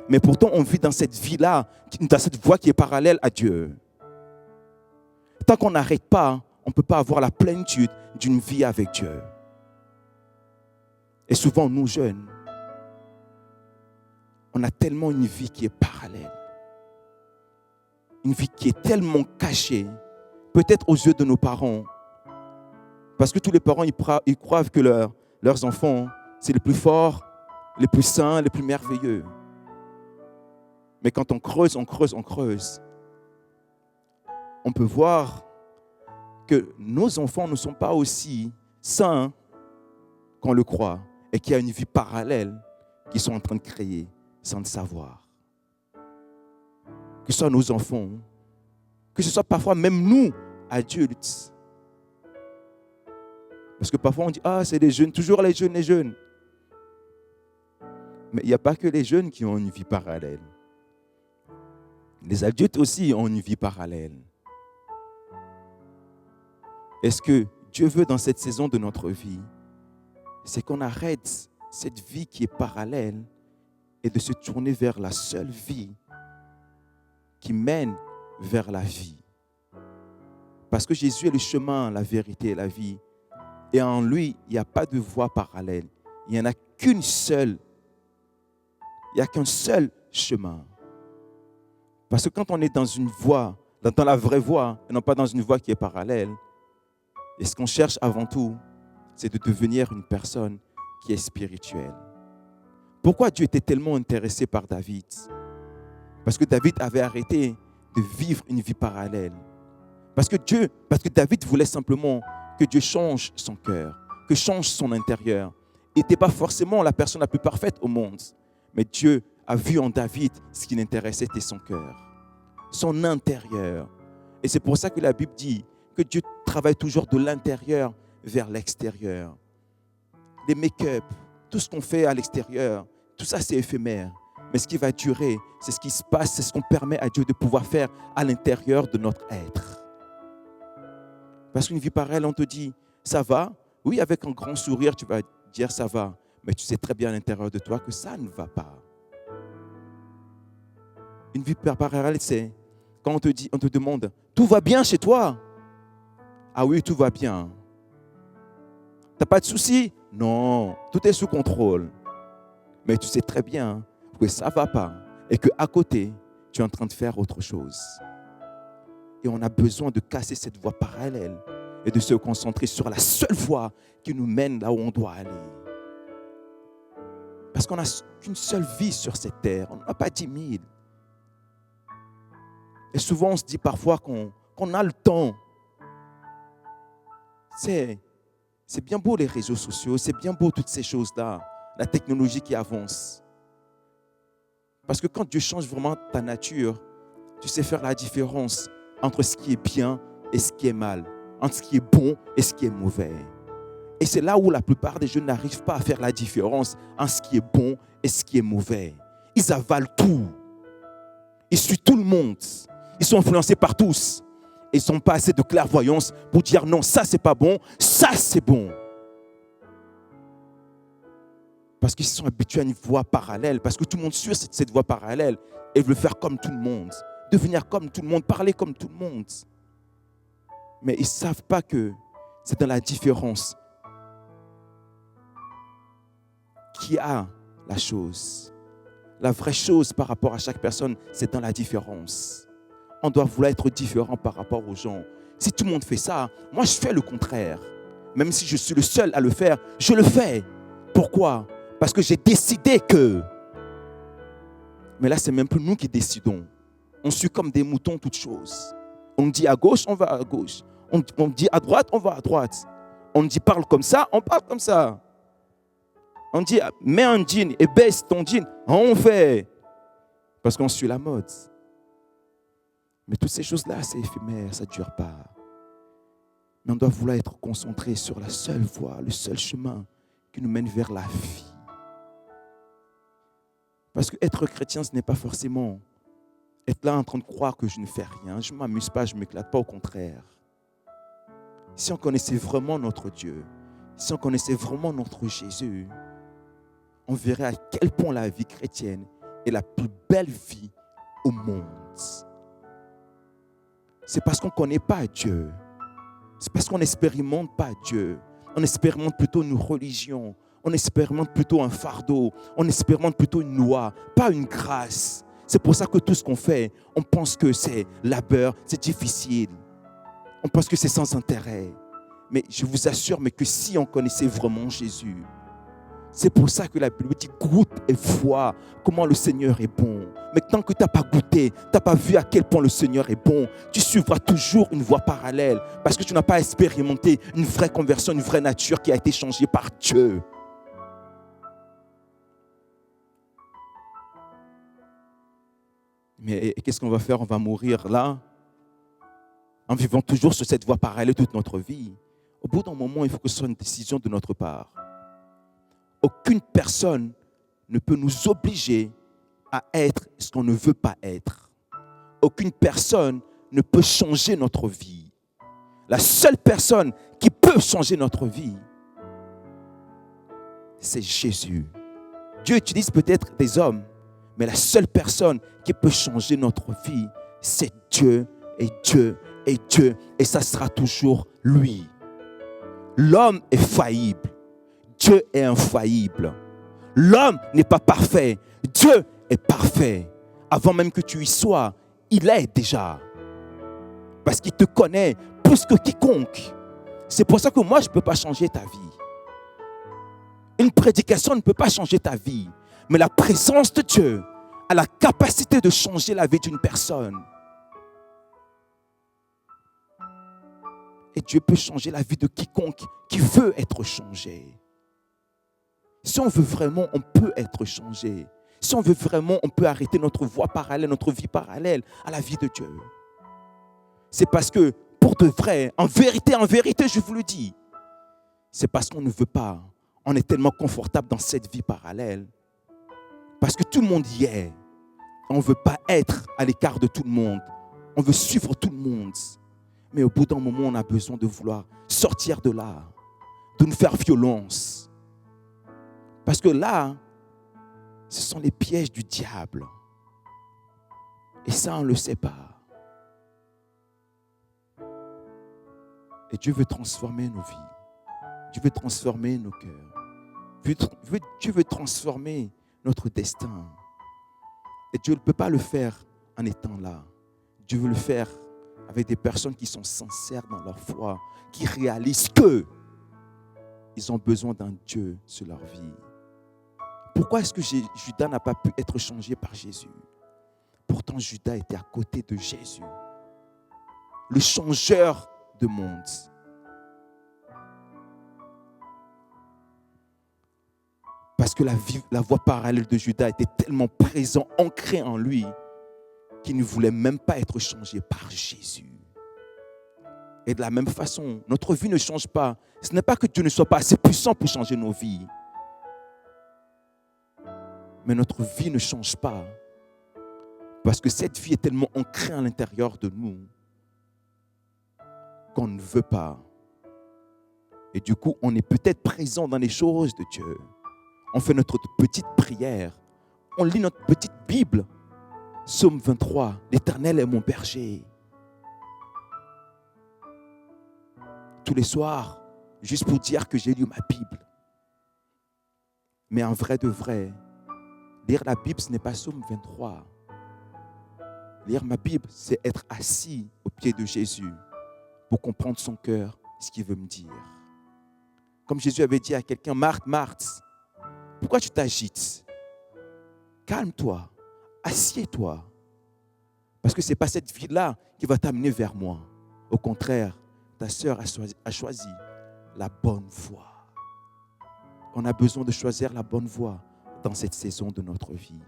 Mais pourtant, on vit dans cette vie-là, dans cette voie qui est parallèle à Dieu. Tant qu'on n'arrête pas, on ne peut pas avoir la plénitude d'une vie avec Dieu. Et souvent, nous jeunes, on a tellement une vie qui est parallèle. Une vie qui est tellement cachée, peut-être aux yeux de nos parents. Parce que tous les parents, ils croient que leurs enfants, c'est les plus forts, les plus saints, les plus merveilleux. Mais quand on creuse, on peut voir que nos enfants ne sont pas aussi saints qu'on le croit et qu'il y a une vie parallèle qu'ils sont en train de créer sans le savoir. Que ce soit nos enfants, que ce soit parfois même nous, adultes. Parce que parfois on dit, c'est les jeunes, toujours les jeunes. Mais il n'y a pas que les jeunes qui ont une vie parallèle. Les adultes aussi ont une vie parallèle. Et ce que Dieu veut dans cette saison de notre vie, c'est qu'on arrête cette vie qui est parallèle et de se tourner vers la seule vie qui mène vers la vie. Parce que Jésus est le chemin, la vérité et la vie. Et en lui, il n'y a pas de voie parallèle. Il n'y en a qu'une seule. Il n'y a qu'un seul chemin. Parce que quand on est dans une voie, dans la vraie voie, et non pas dans une voie qui est parallèle, et ce qu'on cherche avant tout, c'est de devenir une personne qui est spirituelle. Pourquoi Dieu était tellement intéressé par David? Parce que David avait arrêté de vivre une vie parallèle. Parce que David voulait simplement que Dieu change son cœur, que change son intérieur. Il n'était pas forcément la personne la plus parfaite au monde, mais Dieu a vu en David ce qui l'intéressait, c'était son cœur, son intérieur. Et c'est pour ça que la Bible dit que Dieu travaille toujours de l'intérieur vers l'extérieur. Les make-up, tout ce qu'on fait à l'extérieur, tout ça c'est éphémère. Mais ce qui va durer, c'est ce qui se passe, c'est ce qu'on permet à Dieu de pouvoir faire à l'intérieur de notre être. Parce qu'une vie parallèle, on te dit, ça va? Oui, avec un grand sourire, tu vas dire ça va. Mais tu sais très bien à l'intérieur de toi que ça ne va pas. Une vie parallèle, c'est quand on te demande, tout va bien chez toi? Ah oui, tout va bien. T'as pas de soucis? Non, tout est sous contrôle. Mais tu sais très bien que ça ne va pas et qu'à côté, tu es en train de faire autre chose. Et on a besoin de casser cette voie parallèle et de se concentrer sur la seule voie qui nous mène là où on doit aller. Parce qu'on n'a qu'une seule vie sur cette terre. On n'en a pas 10 000. Et souvent, on se dit parfois qu'on a le temps. C'est bien beau les réseaux sociaux, c'est bien beau toutes ces choses-là, la technologie qui avance. Parce que quand Dieu change vraiment ta nature, tu sais faire la différence entre ce qui est bien et ce qui est mal, entre ce qui est bon et ce qui est mauvais. Et c'est là où la plupart des jeunes n'arrivent pas à faire la différence entre ce qui est bon et ce qui est mauvais. Ils avalent tout. Ils suivent tout le monde. Ils sont influencés par tous. Et ils n'ont pas assez de clairvoyance pour dire non, ça c'est pas bon, ça c'est bon. Parce qu'ils sont habitués à une voie parallèle, parce que tout le monde suit cette voie parallèle et veut faire comme tout le monde, devenir comme tout le monde, parler comme tout le monde. Mais ils ne savent pas que c'est dans la différence qu'il y a la chose. La vraie chose par rapport à chaque personne, c'est dans la différence. On doit vouloir être différent par rapport aux gens. Si tout le monde fait ça, moi je fais le contraire. Même si je suis le seul à le faire, je le fais. Pourquoi ? Parce que j'ai décidé que. Mais là, c'est même plus nous qui décidons. On suit comme des moutons toutes choses. On dit à gauche, on va à gauche. On dit à droite, on va à droite. On dit parle comme ça, on parle comme ça. On dit mets un jean et baisse ton jean. On fait. Parce qu'on suit la mode. Mais toutes ces choses-là, c'est éphémère, ça ne dure pas. Mais on doit vouloir être concentré sur la seule voie, le seul chemin qui nous mène vers la vie. Parce que être chrétien, ce n'est pas forcément être là en train de croire que je ne fais rien. Je ne m'amuse pas, je ne m'éclate pas, au contraire. Si on connaissait vraiment notre Dieu, si on connaissait vraiment notre Jésus, on verrait à quel point la vie chrétienne est la plus belle vie au monde. C'est parce qu'on ne connaît pas Dieu. C'est parce qu'on n'expérimente pas Dieu. On expérimente plutôt une religion. On expérimente plutôt un fardeau. On expérimente plutôt une loi, pas une grâce. C'est pour ça que tout ce qu'on fait, on pense que c'est labeur, c'est difficile. On pense que c'est sans intérêt. Mais je vous assure que si on connaissait vraiment Jésus, c'est pour ça que la Bible dit goûte et vois comment le Seigneur est bon. Mais tant que tu n'as pas goûté, tu n'as pas vu à quel point le Seigneur est bon, tu suivras toujours une voie parallèle parce que tu n'as pas expérimenté une vraie conversion, une vraie nature qui a été changée par Dieu. Mais qu'est-ce qu'on va faire? On va mourir là, en vivant toujours sur cette voie parallèle toute notre vie. Au bout d'un moment, il faut que ce soit une décision de notre part. Aucune personne ne peut nous obliger à être ce qu'on ne veut pas être. Aucune personne ne peut changer notre vie. La seule personne qui peut changer notre vie, c'est Jésus. Dieu utilise peut-être des hommes, mais la seule personne qui peut changer notre vie, c'est Dieu et Dieu et Dieu. Et ça sera toujours lui. L'homme est faillible. Dieu est infaillible. L'homme n'est pas parfait. Dieu est parfait. Avant même que tu y sois, il est déjà. Parce qu'il te connaît plus que quiconque. C'est pour ça que moi, je ne peux pas changer ta vie. Une prédication ne peut pas changer ta vie. Mais la présence de Dieu a la capacité de changer la vie d'une personne. Et Dieu peut changer la vie de quiconque qui veut être changé. Si on veut vraiment, on peut être changé. Si on veut vraiment, on peut arrêter notre voie parallèle, notre vie parallèle à la vie de Dieu. C'est parce que, pour de vrai, en vérité, je vous le dis, c'est parce qu'on ne veut pas. On est tellement confortable dans cette vie parallèle. Parce que tout le monde y est. On ne veut pas être à l'écart de tout le monde. On veut suivre tout le monde. Mais au bout d'un moment, on a besoin de vouloir sortir de là, de nous faire violence. Parce que là, ce sont les pièges du diable. Et ça, on ne le sait pas. Et Dieu veut transformer nos vies. Dieu veut transformer nos cœurs. Dieu veut transformer notre destin. Et Dieu ne peut pas le faire en étant là. Dieu veut le faire avec des personnes qui sont sincères dans leur foi, qui réalisent que ils ont besoin d'un Dieu sur leur vie. Pourquoi est-ce que Judas n'a pas pu être changé par Jésus? Pourtant, Judas était à côté de Jésus, le changeur de monde. Parce que la voie parallèle de Judas était tellement présente, ancrée en lui, qu'il ne voulait même pas être changé par Jésus. Et de la même façon, notre vie ne change pas. Ce n'est pas que Dieu ne soit pas assez puissant pour changer nos vies. Mais notre vie ne change pas. Parce que cette vie est tellement ancrée à l'intérieur de nous qu'on ne veut pas. Et du coup, on est peut-être présent dans les choses de Dieu. On fait notre petite prière. On lit notre petite Bible. Psaume 23, l'Éternel est mon berger. Tous les soirs, juste pour dire que j'ai lu ma Bible. Mais en vrai de vrai, lire la Bible, ce n'est pas Psaume 23. Lire ma Bible, c'est être assis au pied de Jésus pour comprendre son cœur, ce qu'il veut me dire. Comme Jésus avait dit à quelqu'un, Marthe, Marthe, pourquoi tu t'agites? Calme-toi, assieds-toi. Parce que ce n'est pas cette vie-là qui va t'amener vers moi. Au contraire, ta sœur a choisi la bonne voie. On a besoin de choisir la bonne voie dans cette saison de notre vie.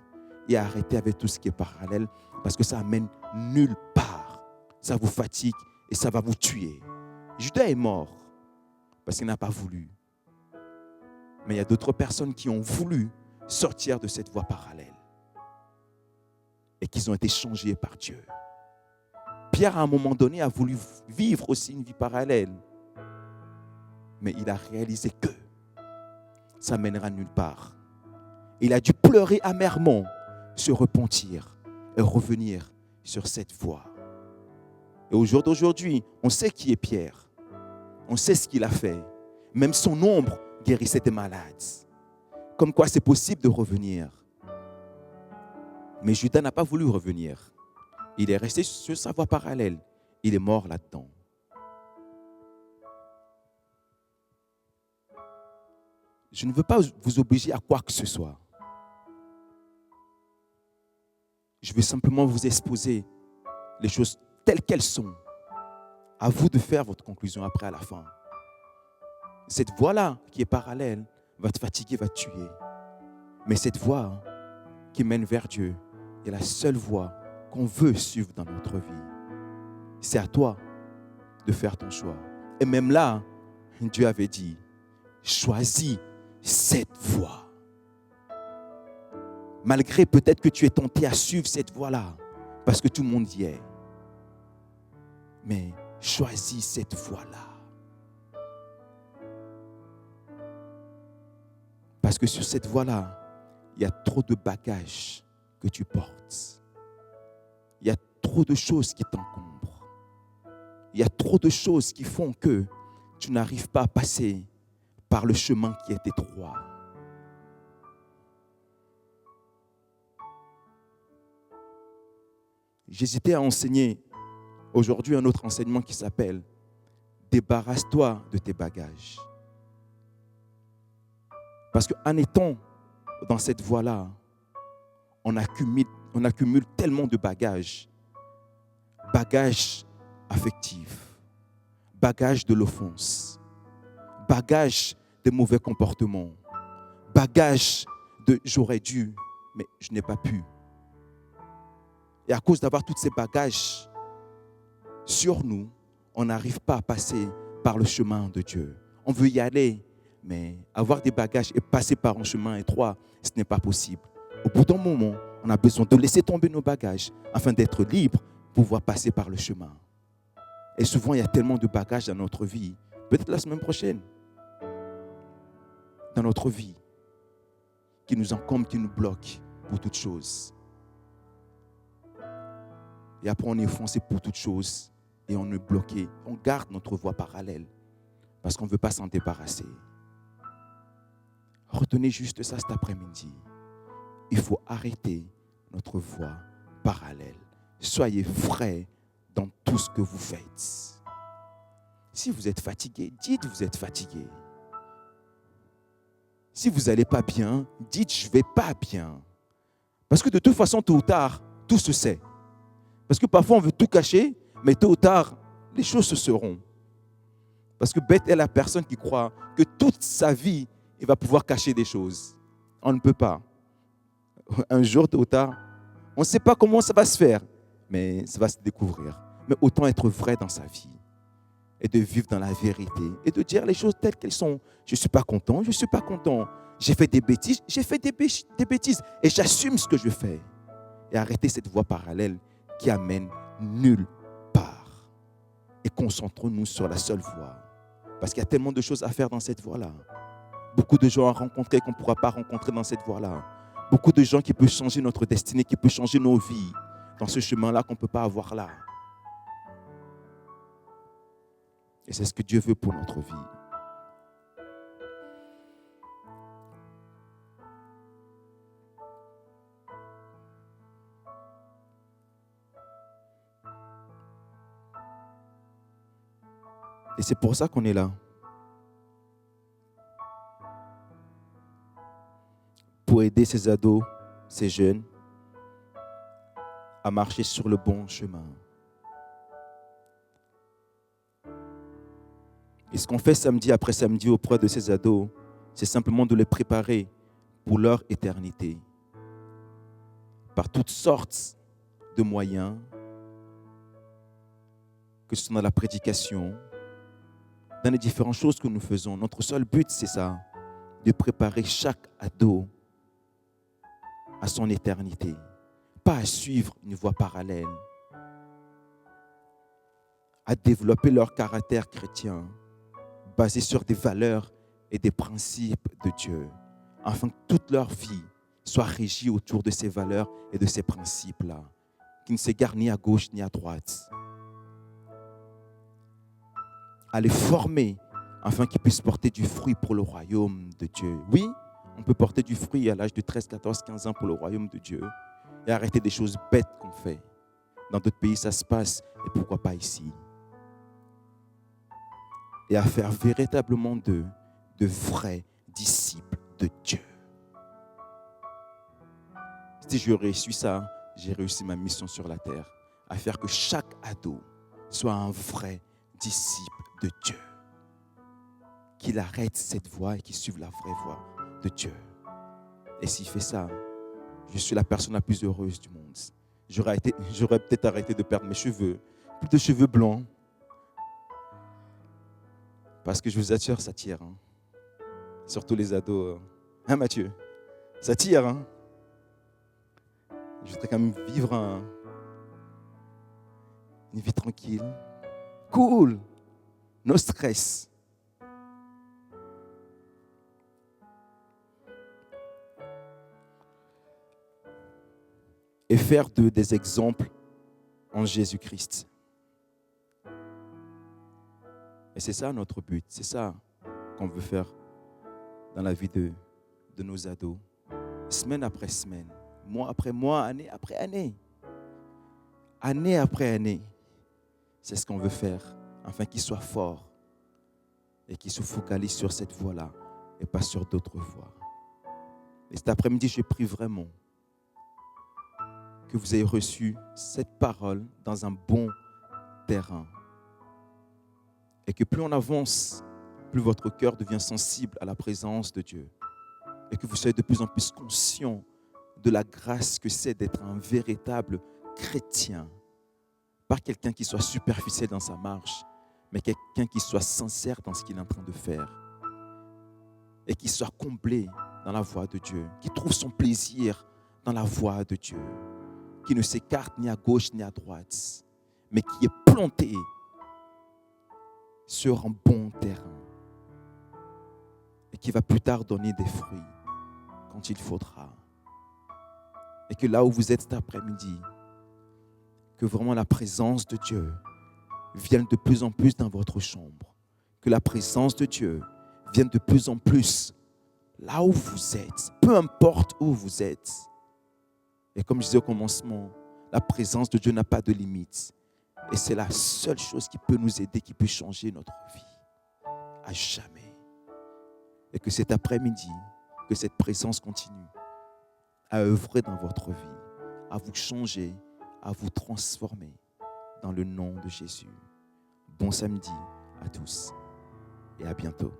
Et arrêter avec tout ce qui est parallèle parce que ça amène nulle part. Ça vous fatigue et ça va vous tuer. Judas est mort parce qu'il n'a pas voulu. Mais il y a d'autres personnes qui ont voulu sortir de cette voie parallèle et qui ont été changées par Dieu. Pierre, à un moment donné, a voulu vivre aussi une vie parallèle. Mais il a réalisé que ça mènera nulle part. Il a dû pleurer amèrement, se repentir et revenir sur cette voie. Et au jour d'aujourd'hui, on sait qui est Pierre. On sait ce qu'il a fait. Même son ombre guérissait des malades. Comme quoi c'est possible de revenir. Mais Judas n'a pas voulu revenir. Il est resté sur sa voie parallèle. Il est mort là-dedans. Je ne veux pas vous obliger à quoi que ce soit. Je veux simplement vous exposer les choses telles qu'elles sont. À vous de faire votre conclusion après à la fin. Cette voie-là qui est parallèle va te fatiguer, va te tuer. Mais cette voie qui mène vers Dieu est la seule voie qu'on veut suivre dans notre vie. C'est à toi de faire ton choix. Et même là, Dieu avait dit, choisis cette voie. Malgré peut-être que tu es tenté à suivre cette voie-là, parce que tout le monde y est. Mais choisis cette voie-là. Parce que sur cette voie-là, il y a trop de bagages que tu portes. Il y a trop de choses qui t'encombrent. Il y a trop de choses qui font que tu n'arrives pas à passer par le chemin qui est étroit. J'hésitais à enseigner aujourd'hui un autre enseignement qui s'appelle « Débarrasse-toi de tes bagages ». Parce qu'en étant dans cette voie-là, on accumule tellement de bagages. Bagages affectifs, bagages de l'offense, bagages de mauvais comportements, bagages de « j'aurais dû, mais je n'ai pas pu ». Et à cause d'avoir tous ces bagages sur nous, on n'arrive pas à passer par le chemin de Dieu. On veut y aller, mais avoir des bagages et passer par un chemin étroit, ce n'est pas possible. Au bout d'un moment, on a besoin de laisser tomber nos bagages afin d'être libre pour pouvoir passer par le chemin. Et souvent, il y a tellement de bagages dans notre vie, peut-être la semaine prochaine, dans notre vie, qui nous encombrent, qui nous bloquent pour toutes choses. Et après, on est foncé pour toutes choses et on est bloqué. On garde notre voie parallèle parce qu'on ne veut pas s'en débarrasser. Retenez juste ça cet après-midi. Il faut arrêter notre voie parallèle. Soyez frais dans tout ce que vous faites. Si vous êtes fatigué, dites vous êtes fatigué. Si vous n'allez pas bien, dites je ne vais pas bien. Parce que de toute façon, tôt ou tard, tout se sait. Parce que parfois, on veut tout cacher, mais tôt ou tard, les choses se seront. Parce que bête est la personne qui croit que toute sa vie, il va pouvoir cacher des choses. On ne peut pas. Un jour, tôt ou tard, on ne sait pas comment ça va se faire, mais ça va se découvrir. Mais autant être vrai dans sa vie et de vivre dans la vérité et de dire les choses telles qu'elles sont. Je ne suis pas content, je ne suis pas content. J'ai fait des bêtises, des bêtises et j'assume ce que je fais. Et arrêter cette voie parallèle qui amène nulle part. Et concentrons-nous sur la seule voie. Parce qu'il y a tellement de choses à faire dans cette voie-là. Beaucoup de gens à rencontrer qu'on ne pourra pas rencontrer dans cette voie-là. Beaucoup de gens qui peuvent changer notre destinée, qui peuvent changer nos vies dans ce chemin-là qu'on ne peut pas avoir là. Et c'est ce que Dieu veut pour notre vie. Et c'est pour ça qu'on est là. Pour aider ces ados, ces jeunes, à marcher sur le bon chemin. Et ce qu'on fait samedi après samedi auprès de ces ados, c'est simplement de les préparer pour leur éternité. Par toutes sortes de moyens, que ce soit dans la prédication, dans les différentes choses que nous faisons. Notre seul but, c'est ça, de préparer chaque ado à son éternité, pas à suivre une voie parallèle, à développer leur caractère chrétien, basé sur des valeurs et des principes de Dieu, afin que toute leur vie soit régie autour de ces valeurs et de ces principes-là, qui ne s'égarent ni à gauche ni à droite. À les former afin qu'ils puissent porter du fruit pour le royaume de Dieu. Oui, on peut porter du fruit à l'âge de 13, 14, 15 ans pour le royaume de Dieu et arrêter des choses bêtes qu'on fait. Dans d'autres pays, ça se passe et pourquoi pas ici? Et à faire véritablement d'eux de vrais disciples de Dieu. Si j'ai réussi ça, j'ai réussi ma mission sur la terre, à faire que chaque ado soit un vrai disciple de Dieu. Qu'il arrête cette voie et qu'il suive la vraie voie de Dieu. Et s'il fait ça, je suis la personne la plus heureuse du monde. J'aurais peut-être arrêté de perdre mes cheveux, plus de cheveux blancs. Parce que je vous assure, ça tire. Hein. Surtout les ados. Hein Mathieu? Ça tire. Hein? Je voudrais quand même vivre une vie tranquille. Cool. No stress. Et faire d'eux des exemples en Jésus-Christ. Et c'est ça notre but, c'est ça qu'on veut faire dans la vie de nos ados. Semaine après semaine, mois après mois, année après année. Année après année. C'est ce qu'on veut faire, afin qu'ils soient forts et qu'ils se focalisent sur cette voie-là et pas sur d'autres voies. Et cet après-midi, je prie vraiment que vous ayez reçu cette parole dans un bon terrain. Et que plus on avance, plus votre cœur devient sensible à la présence de Dieu. Et que vous soyez de plus en plus conscient de la grâce que c'est d'être un véritable chrétien. Pas quelqu'un qui soit superficiel dans sa marche, mais quelqu'un qui soit sincère dans ce qu'il est en train de faire. Et qui soit comblé dans la voie de Dieu. Qui trouve son plaisir dans la voie de Dieu. Qui ne s'écarte ni à gauche ni à droite, mais qui est planté sur un bon terrain et qui va plus tard donner des fruits quand il faudra. Et que là où vous êtes cet après-midi, que vraiment la présence de Dieu vienne de plus en plus dans votre chambre. Que la présence de Dieu vienne de plus en plus là où vous êtes, peu importe où vous êtes. Et comme je disais au commencement, la présence de Dieu n'a pas de limite. Et c'est la seule chose qui peut nous aider, qui peut changer notre vie à jamais. Et que cet après-midi, que cette présence continue à œuvrer dans votre vie, à vous changer, à vous transformer dans le nom de Jésus. Bon samedi à tous et à bientôt.